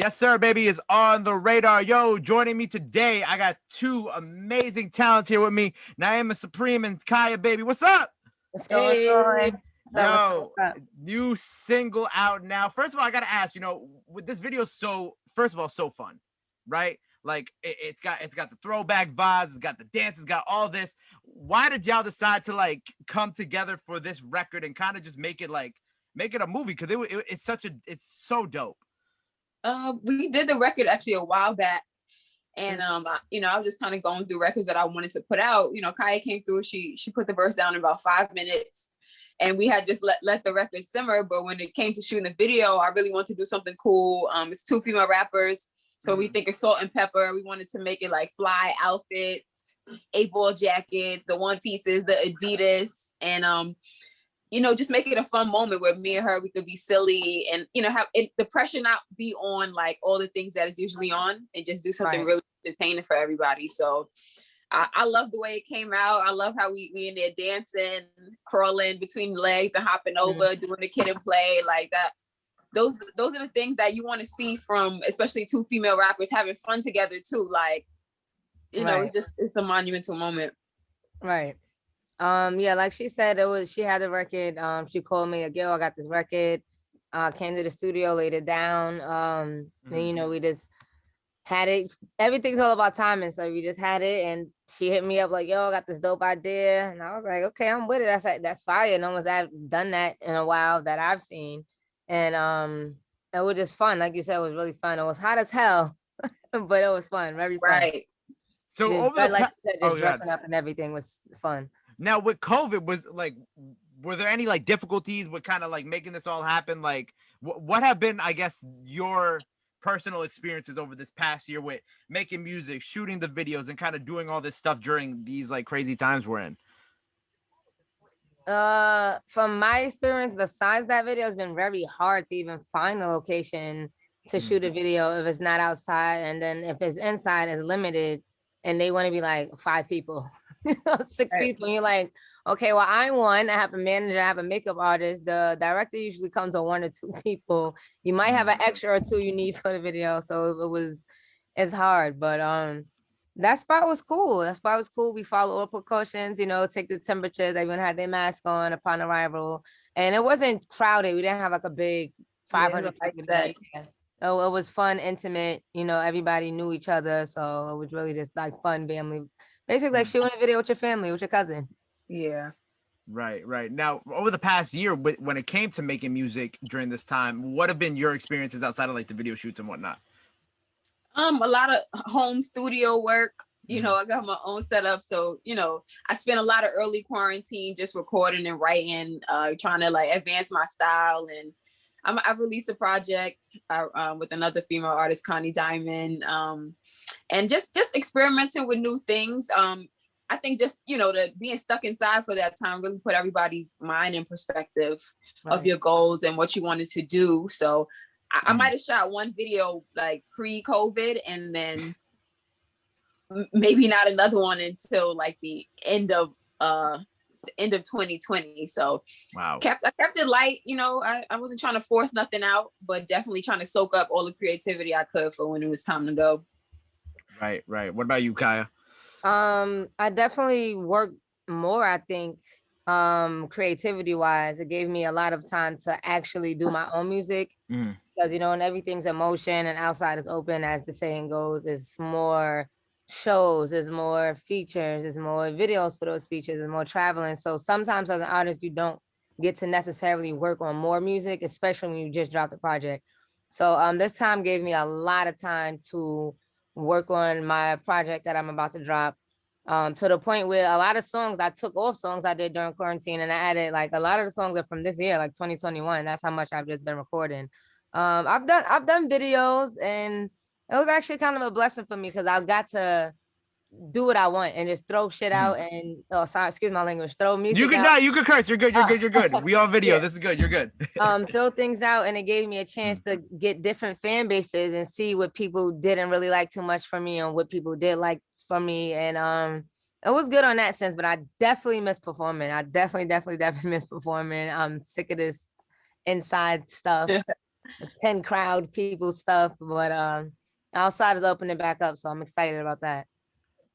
Yes, sir, baby, is on the radar. Yo, joining me today, I got two amazing talents here with me. Nyemiah Supreme and Kyah, baby. What's up? What's going on? Yo, new single out now. First of all, I gotta ask, with this video, first of all, so fun, right? Like it's got the throwback vibes, it's got the dance, it's got all this. Why did y'all decide to like come together for this record and kind of just make it a movie? Because it's so dope. We did the record actually a while back, and I was just kind of going through records that I wanted to put out. Kyah came through, she put the verse down in about 5 minutes, and we had just let the record simmer. But when it came to shooting the video, I really wanted to do something cool. It's two female rappers, so we think it's salt and pepper. We wanted to make it like fly outfits, 8-ball jackets, the one pieces, the Adidas, and just make it a fun moment where me and her, we could be silly and, have the pressure not be on like all the things that is usually on, and just do something really entertaining for everybody. So I love the way it came out. I love how we in there dancing, crawling between the legs and hopping over, doing the kid and play like that. Those are the things that you want to see from, especially two female rappers having fun together too. Like, it's a monumental moment. Right. Yeah, like she said, she had the record. She called me like, yo, I got this record. Came to the studio, laid it down. Then, we just had it. Everything's all about timing. So we just had it, and she hit me up like, yo, I got this dope idea. And I was like, okay, I'm with it. That's fire. No one's done that in a while that I've seen. And it was just fun. Like you said, it was really fun. It was hot as hell, but it was fun. Very fun. Right. So like you said, just dressing up and everything was fun. Now with COVID, were there any like difficulties with kind of like making this all happen? Like what have been, I guess, your personal experiences over this past year with making music, shooting the videos, and kind of doing all this stuff during these like crazy times we're in? From my experience, besides that video, it's been very hard to even find a location to shoot a video if it's not outside, and then if it's inside, it's limited, and they want to be like 5 people. 6 people, and you're like, okay, well, I'm one. I have a manager, I have a makeup artist. The director usually comes with 1 or 2 people. You might have an extra or 2 you need for the video, so it's hard. But that spot was cool. We follow all precautions, take the temperatures. Everyone had their mask on upon arrival, and it wasn't crowded. We didn't have like a big 500 people there. So it was fun, intimate. Everybody knew each other, so it was really just like fun family. Basically, like shooting a video with your family, with your cousin. Yeah. Right. Now, over the past year, when it came to making music during this time, what have been your experiences outside of like the video shoots and whatnot? A lot of home studio work. I got my own setup, so I spent a lot of early quarantine just recording and writing, trying to like advance my style. And I released a project with another female artist, Connie Diamond. And just experimenting with new things. I think just, the being stuck inside for that time really put everybody's mind in perspective of your goals and what you wanted to do. So I might have shot one video like pre-COVID, and then maybe not another one until like the end of 2020. So wow. I kept it light. I wasn't trying to force nothing out, but definitely trying to soak up all the creativity I could for when it was time to go. Right. What about you, Kyah? I definitely worked more, I think, creativity wise. It gave me a lot of time to actually do my own music, because, and everything's in motion and outside is open, as the saying goes. It's more shows, there's more features, there's more videos for those features, there's more traveling. So sometimes as an artist, you don't get to necessarily work on more music, especially when you just dropped the project. So this time gave me a lot of time to work on my project that I'm about to drop, to the point where a lot of songs, I took off songs I did during quarantine, and I added like a lot of the songs are from this year, like 2021. That's how much I've just been recording. I've done videos, and it was actually kind of a blessing for me because I got to do what I want and just throw shit out and excuse my language, throw music. You can curse. You're good. You're good. We on video. Yeah. This is good. You're good. Throw things out, and it gave me a chance to get different fan bases and see what people didn't really like too much from me and what people did like from me. And it was good on that sense, but I definitely miss performing. I definitely miss performing. I'm sick of this inside stuff. 10 crowd people stuff, but outside is opening back up, so I'm excited about that.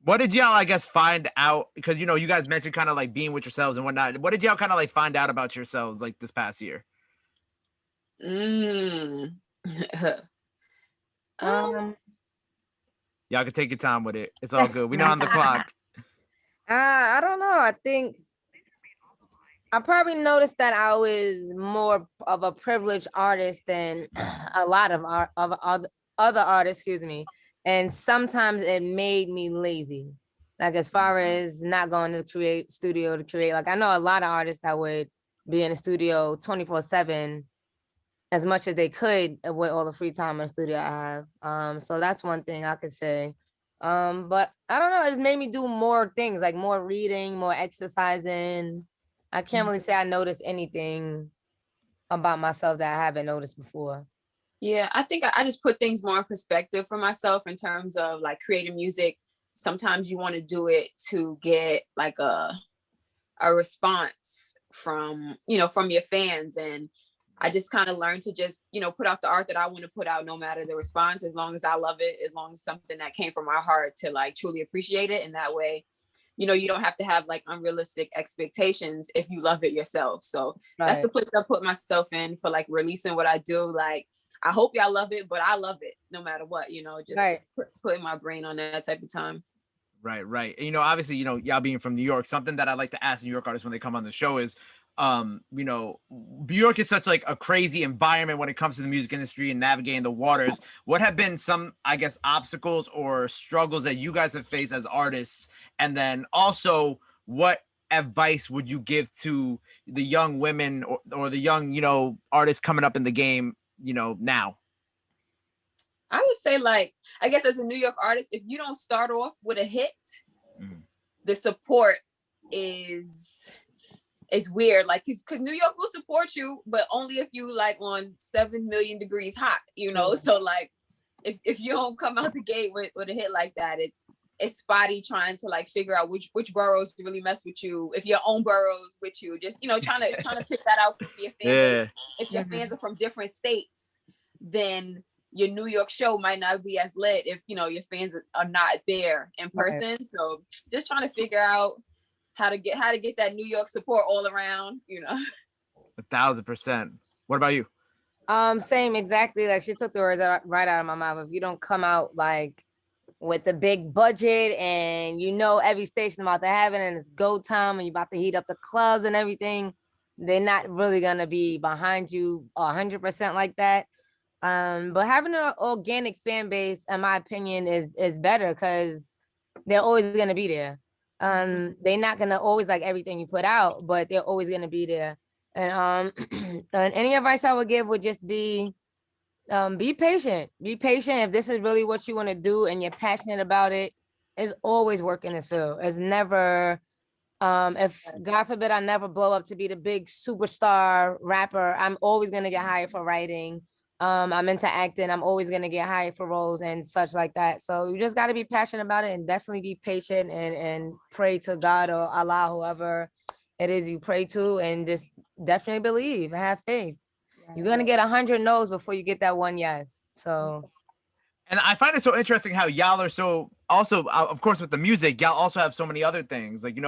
What did y'all, I guess, find out? Because, you know, you guys mentioned kind of like being with yourselves and whatnot. What did y'all kind of like find out about yourselves like this past year? Um, Y'all can take your time with it. It's all good. We know on the clock. I don't know. I think I probably noticed that I was more of a privileged artist than a lot of other artists, excuse me. And sometimes it made me lazy. Like as far as not going to create studio to create. Like I know a lot of artists that would be in the studio 24/7 as much as they could with all the free time in the studio I have. So that's one thing I could say. But I don't know, it just made me do more things, like more reading, more exercising. I can't really say I noticed anything about myself that I haven't noticed before. Yeah, I think I just put things more in perspective for myself in terms of like creating music. Sometimes you want to do it to get like a response from, from your fans. And I just kind of learned to just, put out the art that I want to put out, no matter the response, as long as I love it, as long as something that came from my heart to like truly appreciate it. And that way, you don't have to have like unrealistic expectations if you love it yourself. So that's the place I put myself in for like releasing what I do. Like, I hope y'all love it, but I love it no matter what, just putting my brain on that type of time. Right. And, you know, obviously, you know, y'all being from New York, something that I like to ask New York artists when they come on the show is, you know, New York is such like a crazy environment when it comes to the music industry and navigating the waters. What have been some, I guess, obstacles or struggles that you guys have faced as artists? And then also, what advice would you give to the young women or the young, you know, artists coming up in the game, you know, now? I would say, like, I guess as a New York artist, if you don't start off with a hit, the support is weird. Like, because New York will support you, but only if you like on 7 million degrees hot, you know? So like, if you don't come out the gate with a hit like that, it's spotty trying to like figure out which boroughs really mess with you, if your own boroughs with you, just, trying to pick that out for your fan base. If your fans are from different states, then your New York show might not be as lit if, your fans are not there in person. Right. So just trying to figure out how to get that New York support all around, 1,000%. What about you? Same, exactly. Like she took the words right out of my mouth. If you don't come out like with a big budget and every station about to have it and it's go time and you're about to heat up the clubs and everything, they're not really gonna be behind you 100% like that. But having an organic fan base, in my opinion, is better because they're always gonna be there. They're not gonna always like everything you put out, but they're always gonna be there. And and any advice I would give would just be patient. Be patient. If this is really what you want to do and you're passionate about it, it's always work in this field. It's never if God forbid I never blow up to be the big superstar rapper, I'm always gonna get hired for writing. I'm into acting, I'm always gonna get hired for roles and such like that. So you just gotta be passionate about it and definitely be patient and pray to God or Allah, whoever it is you pray to, and just definitely believe and have faith. You're gonna get 100 no's before you get that one yes. So and I find it so interesting how y'all are so also, of course, with the music, y'all also have so many other things like,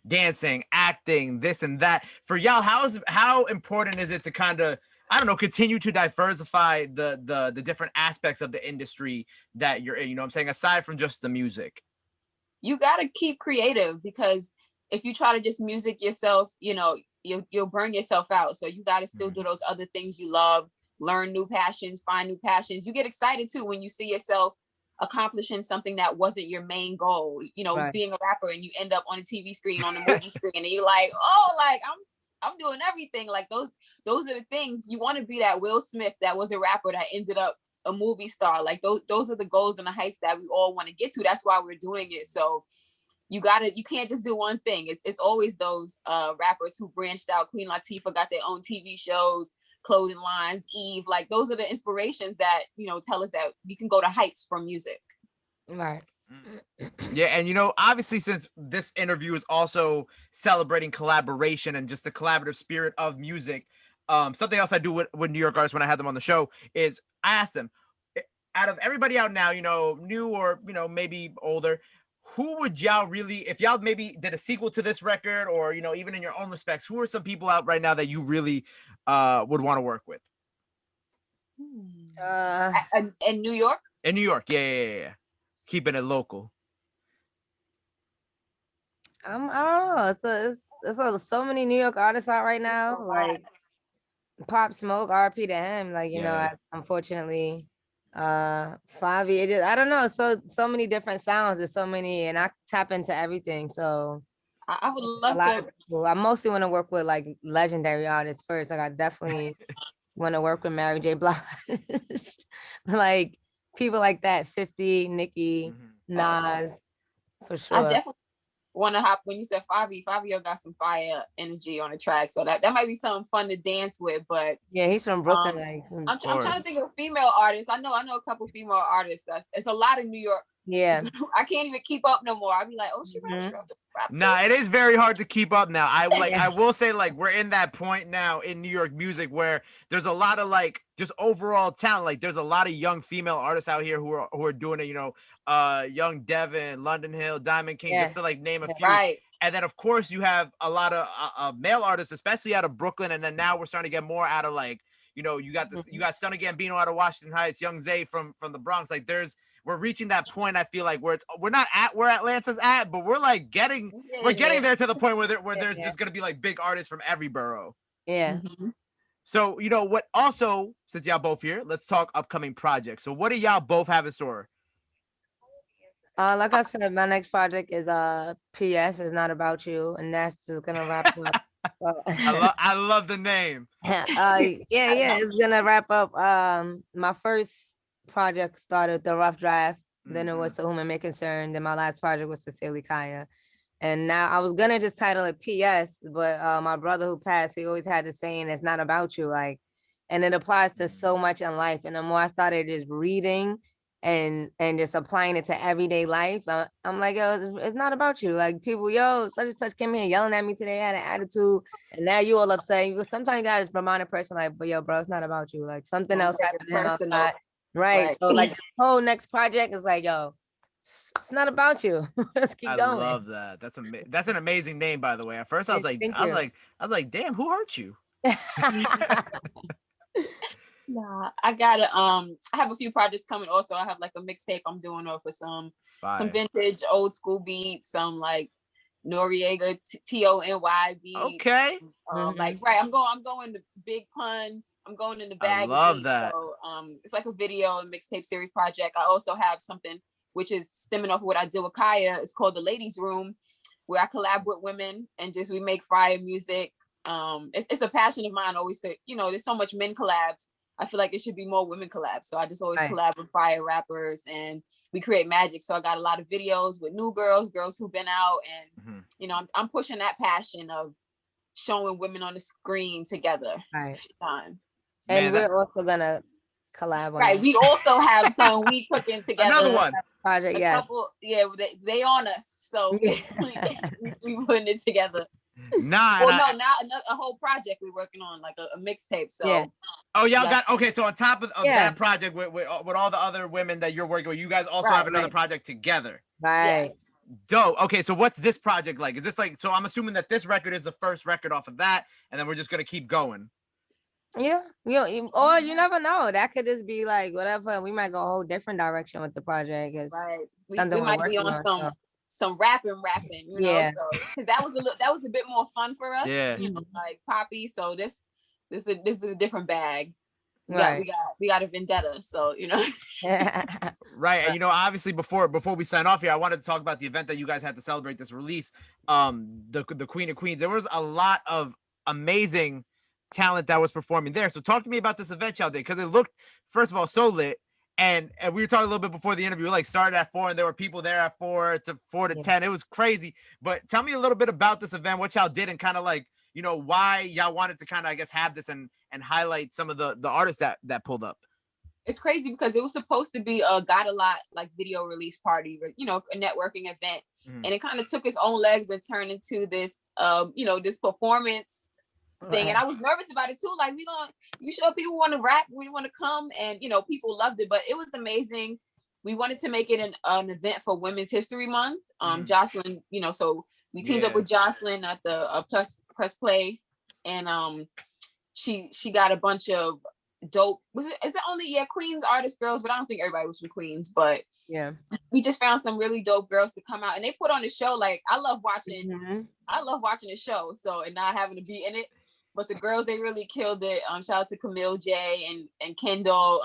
dancing, acting, this and that. For y'all, how important is it to kind of, I don't know, continue to diversify the different aspects of the industry that you're in, I'm saying, aside from just the music? You got to keep creative, because if you try to just music yourself, you'll burn yourself out. So you got to still do those other things you love, learn new passions, find new passions. You get excited too when you see yourself accomplishing something that wasn't your main goal, right. Being a rapper and you end up on a TV screen, on a movie screen, and you're like, oh, like I'm doing everything. Like those are the things you want to be. That Will Smith that was a rapper that ended up a movie star. Like those are the goals and the heights that we all want to get to. That's why we're doing it. So you can't just do one thing. It's always those rappers who branched out. Queen Latifah got their own TV shows, clothing lines, Eve. Like those are the inspirations that, tell us that we can go to heights from music. Right. Yeah, and obviously, since this interview is also celebrating collaboration and just the collaborative spirit of music, something else I do with New York artists when I had them on the show is I ask them, out of everybody out now, new or, maybe older, who would y'all really, if y'all maybe did a sequel to this record or, even in your own respects, who are some people out right now that you really would want to work with? In New York? In New York, yeah. Keeping it local. I don't know. It's so many New York artists out right now. Like Pop Smoke, RP to him. Like, unfortunately, Favi. I don't know. So many different sounds. There's so many, and I tap into everything. So I would love to. I mostly want to work with like legendary artists first. Like I definitely want to work with Mary J. Blige, like people like that. 50, Nicki, Nas, for sure. I definitely want to hop. When you said Fabio got some fire energy on the track, so that might be something fun to dance with. But yeah, he's from Brooklyn. I'm trying to think of female artists. I know a couple female artists. It's a lot in New York. Yeah, I can't even keep up no more. I'll be like, oh, she rap. Nah, it is very hard to keep up now. I will say, like, we're in that point now in New York music where there's a lot of like just overall talent. Like, there's a lot of young female artists out here who are doing it. Young Devin, London Hill, Diamond King, just to like name a few. Right. And then of course you have a lot of male artists, especially out of Brooklyn. And then now we're starting to get more out of like, you got this, you got Son of Gambino out of Washington Heights, Young Zay from the Bronx. Like we're reaching that point. I feel like where we're not at where Atlanta's at, but we're like getting there to the point where there's just gonna be like big artists from every borough. Yeah. Mm-hmm. So what? Also, since y'all both here, let's talk upcoming projects. So what do y'all both have in store? Like I said, my next project is PS is Not About You, and that's just gonna wrap up. I love the name. It's gonna wrap up. My first project started the Rough Draft, then it was To Whom It May Concern, then my last project was Sincerely Kyah. And now I was gonna just title it PS, but my brother who passed, he always had the saying, "It's not about you," like, and it applies to so much in life. And the more I started just reading and just applying it to everyday life, I'm like, yo, it's not about you. Like people, such and such came here yelling at me today, had an attitude, and now you all upset. Because sometimes you gotta remind a person, like, but yo, bro, it's not about you. Like something else happened. Right. So like the whole next project is like, yo, it's not about you. Let's keep going. I love that. That's an amazing name, by the way. At first I was like, damn, who hurt you? Nah, I gotta I have a few projects coming also. I have like a mixtape I'm doing for some vintage old school beats, some like Noriega TONY beats. Okay. Like I'm going to Big Pun. I'm going in the bag. I love that. So, it's like a video and mixtape series project. I also have something which is stemming off of what I did with Kyah. It's called The Ladies Room, where I collab with women and just we make fire music. It's a passion of mine always to, there's so much men collabs. I feel like it should be more women collabs. So I just always collab with fire rappers and we create magic. So I got a lot of videos with new girls who've been out. And, I'm pushing that passion of showing women on the screen together. Right. Time. And we're also going to collab on Right. We also have some we cooking together. Another one. Project, couple, they on us. So we putting it together. Not a whole project we're working on, like a mixtape. So so on top of that project with all the other women that you're working with, you guys also have another project together. Right. Dope. Okay, so what's this project like? Is this like, so I'm assuming that this record is the first record off of that, and then we're just gonna keep going. Yeah, or you never know. That could just be like whatever. We might go a whole different direction with the project. Right. We might be on some rapping, you know. So because that was a bit more fun for us. Yeah. Like Poppy. So this is a different bag. Right. We got a vendetta. So Right. And obviously before we sign off here, I wanted to talk about the event that you guys had to celebrate this release. The Queen of Queens. There was a lot of amazing talent that was performing there. So talk to me about this event y'all did, because it looked, first of all, so lit. And we were talking a little bit before the interview. We like started at 4 and there were people there at 4 to 10. It was crazy. But tell me a little bit about this event, what y'all did, and kind of like, why y'all wanted to kind of, I guess, have this and highlight some of the artists that pulled up. It's crazy because it was supposed to be a Got a Lot like video release party, a networking event. And it kind of took its own legs and turned into this, this performance thing. And I was nervous about it too. Like, you sure people want to rap? We want to come, and people loved it. But it was amazing. We wanted to make it an event for Women's History Month. Jocelyn, so we teamed up with Jocelyn at the press play, and she got a bunch of dope. Is it only Queens artists, girls? But I don't think everybody was from Queens. But yeah, we just found some really dope girls to come out, and they put on the show. Like, I love watching the show. So, and not having to be in it. But the girls, they really killed it. Shout out to Camille J and Kendall.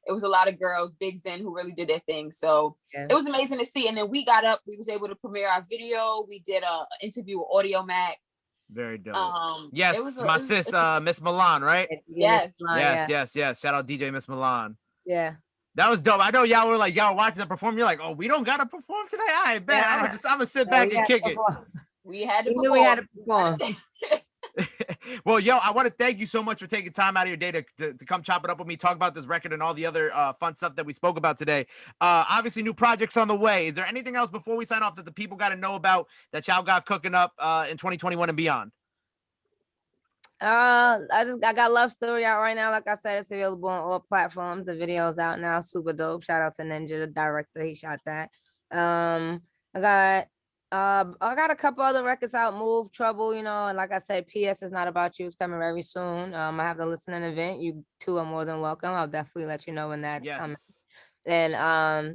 It was a lot of girls, Big Zen, who really did their thing. So it was amazing to see. And then we got up, we was able to premiere our video. We did a interview with Audio Mac. Very dope. Yes, my sis, Miss Milan, right? Yes. Yes. Shout out DJ Miss Milan. Yeah. That was dope. I know y'all were watching them perform. You're like, oh, we don't gotta perform today. I bet. Yeah. I'm gonna sit back and kick it. We had to perform. Well, yo, I want to thank you so much for taking time out of your day to come chop it up with me, talk about this record and all the other fun stuff that we spoke about today. Obviously, new projects on the way. Is there anything else before we sign off that the people got to know about that y'all got cooking up in 2021 and beyond? I got Love Story out right now. Like I said, it's available on all platforms. The video's out now. Super dope. Shout out to Ninja, the director. He shot that. I got a couple other records out. Move, Trouble, and like I said, PS is Not About You is coming very soon. I have the listening event. You two are more than welcome. I'll definitely let you know when that's coming. And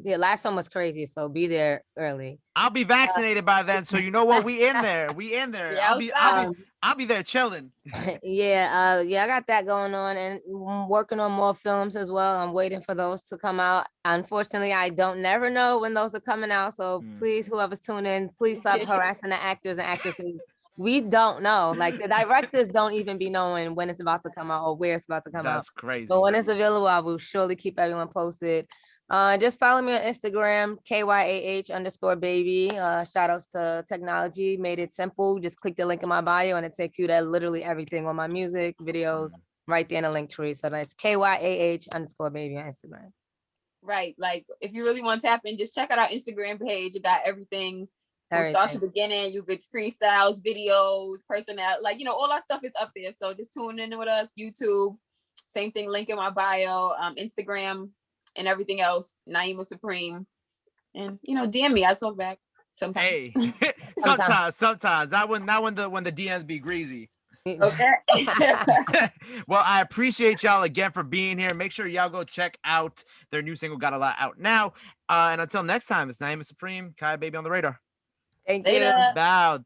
the last one was crazy, so be there early. I'll be vaccinated by then, so you know what? We in there. Yeah, I'll be there chilling. I got that going on, and working on more films as well. I'm waiting for those to come out. Unfortunately, I don't never know when those are coming out. So please, whoever's tuning in, please stop harassing the actors and actresses. We don't know. Like, the directors don't even be knowing when it's about to come out or where it's about to come out. That's crazy. But when it's available, I will surely keep everyone posted. Just follow me on Instagram, KYAH_baby. Shout outs to technology, made it simple. Just click the link in my bio and it takes you to literally everything on my music, videos, right there in the link tree. So that's KYAH_baby on Instagram. Right. Like, if you really want to tap in, just check out our Instagram page. It got everything. From start to beginning. You get freestyles, videos, personnel, all our stuff is up there. So just tune in with us. YouTube, same thing, link in my bio, Instagram, and everything else. Nyemiah Supreme, and DM me. I talk back sometimes. Hey, sometimes. Not when the DMs be greasy. Okay. Well, I appreciate y'all again for being here. Make sure y'all go check out their new single, Got a Lot, out now. And until next time, it's Nyemiah Supreme, Kyah Baby on the radar. Thank you. Bowed.